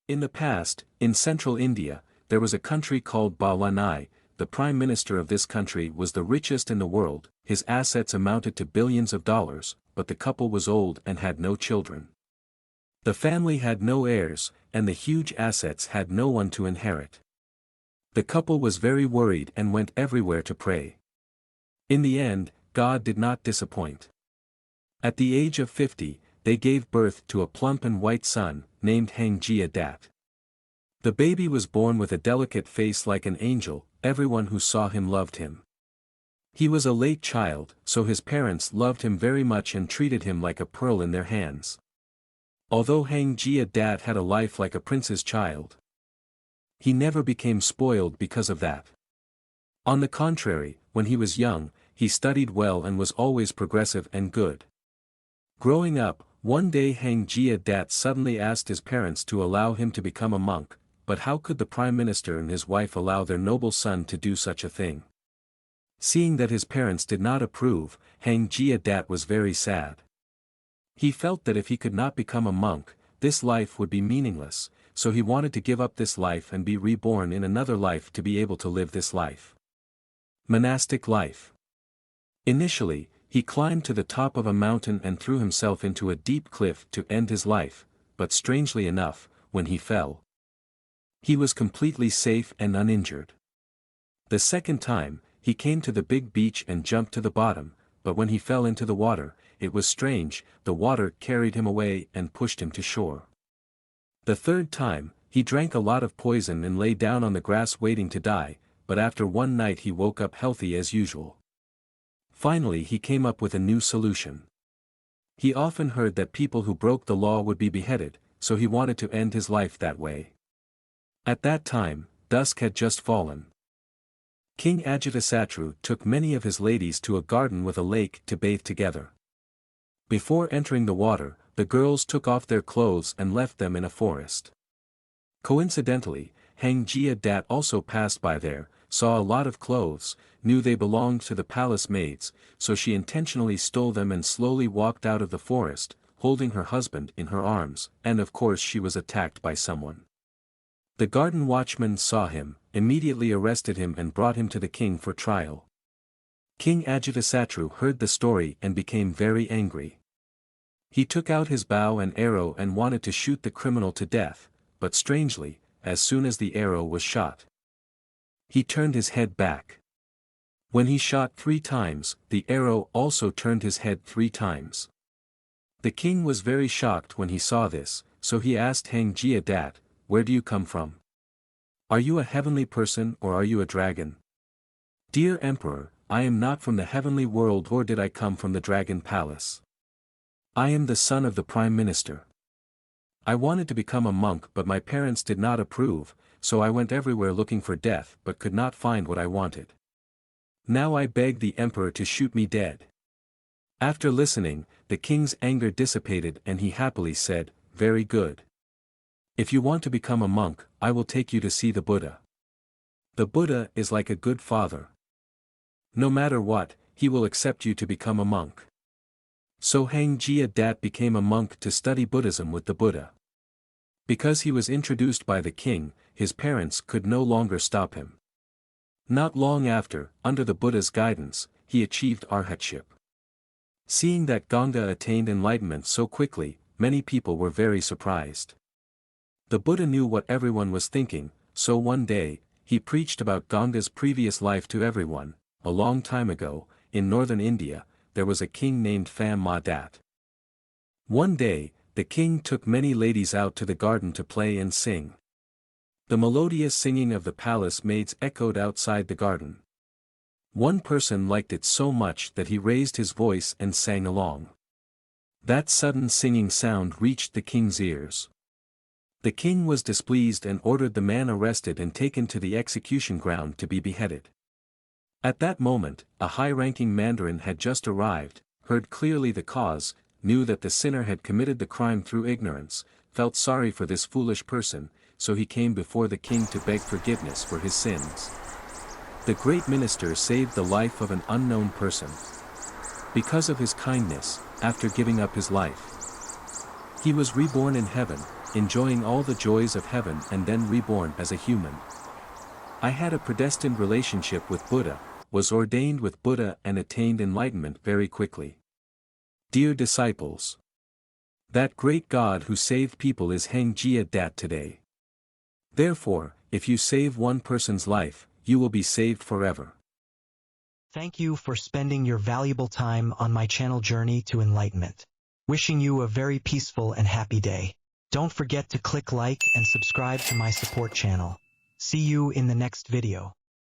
In the past, in central India, there was a country called Balanai. The prime minister of this country was the richest in the world, his assets amounted to billions of dollars, but the couple was old and had no children. The family had no heirs, and the huge assets had no one to inherit. The couple was very worried and went everywhere to pray. In the end, God did not disappoint. At the age of 50, they gave birth to a plump and white son, named Ganga Dat. The baby was born with a delicate face like an angel, everyone who saw him loved him. He was a late child, so his parents loved him very much and treated him like a pearl in their hands. Although Ganga Dat had a life like a prince's child, he never became spoiled because of that. On the contrary, when he was young, he studied well and was always progressive and good. Growing up, one day Ganga Dat suddenly asked his parents to allow him to become a monk, but how could the prime minister and his wife allow their noble son to do such a thing? Seeing that his parents did not approve, Ganga Dat was very sad. He felt that if he could not become a monk, this life would be meaningless, so he wanted to give up this life and be reborn in another life to be able to live this life. Monastic life. Initially, he climbed to the top of a mountain and threw himself into a deep cliff to end his life, but strangely enough, when he fell, he was completely safe and uninjured. The second time, he came to the big beach and jumped to the bottom, but when he fell into the water, it was strange, the water carried him away and pushed him to shore. The third time, he drank a lot of poison and lay down on the grass waiting to die, but after one night he woke up healthy as usual. Finally he came up with a new solution. He often heard that people who broke the law would be beheaded, so he wanted to end his life that way. At that time, dusk had just fallen. King Ajatasattu took many of his ladies to a garden with a lake to bathe together. Before entering the water, the girls took off their clothes and left them in a forest. Coincidentally, Ganga Dat also passed by there, saw a lot of clothes, knew they belonged to the palace maids, so she intentionally stole them and slowly walked out of the forest, holding her husband in her arms, and of course she was attacked by someone. The garden watchman saw him, immediately arrested him and brought him to the king for trial. King Ajatasattu heard the story and became very angry. He took out his bow and arrow and wanted to shoot the criminal to death, but strangely, as soon as the arrow was shot, he turned his head back. When he shot 3 times, the arrow also turned his head 3 times. The king was very shocked when he saw this, so he asked Ganga Dat, "Where do you come from? Are you a heavenly person or are you a dragon?" "Dear Emperor, I am not from the heavenly world or did I come from the dragon palace. I am the son of the prime minister. I wanted to become a monk but my parents did not approve, so I went everywhere looking for death but could not find what I wanted. Now I beg the emperor to shoot me dead." After listening, the king's anger dissipated and he happily said, "Very good. If you want to become a monk, I will take you to see the Buddha. The Buddha is like a good father. No matter what, he will accept you to become a monk." So Ganga Dat became a monk to study Buddhism with the Buddha. Because he was introduced by the king, his parents could no longer stop him. Not long after, under the Buddha's guidance, he achieved arhatship. Seeing that Ganga attained enlightenment so quickly, many people were very surprised. The Buddha knew what everyone was thinking, so one day, he preached about Ganga's previous life to everyone. A long time ago, in northern India, there was a king named Ganga Dat. One day, the king took many ladies out to the garden to play and sing. The melodious singing of the palace maids echoed outside the garden. One person liked it so much that he raised his voice and sang along. That sudden singing sound reached the king's ears. The king was displeased and ordered the man arrested and taken to the execution ground to be beheaded. At that moment, a high-ranking mandarin had just arrived, heard clearly the cause, knew that the sinner had committed the crime through ignorance, felt sorry for this foolish person, so he came before the king to beg forgiveness for his sins. The great minister saved the life of an unknown person. Because of his kindness, after giving up his life, he was reborn in heaven, enjoying all the joys of heaven and then reborn as a human. I had a predestined relationship with Buddha, was ordained with Buddha and attained enlightenment very quickly. Dear disciples, that great God who saved people is Ganga Dat today. Therefore, if you save one person's life, you will be saved forever. Thank you for spending your valuable time on my channel journey to enlightenment. Wishing you a very peaceful and happy day. Don't forget to click like and subscribe to my support channel. See you in the next video.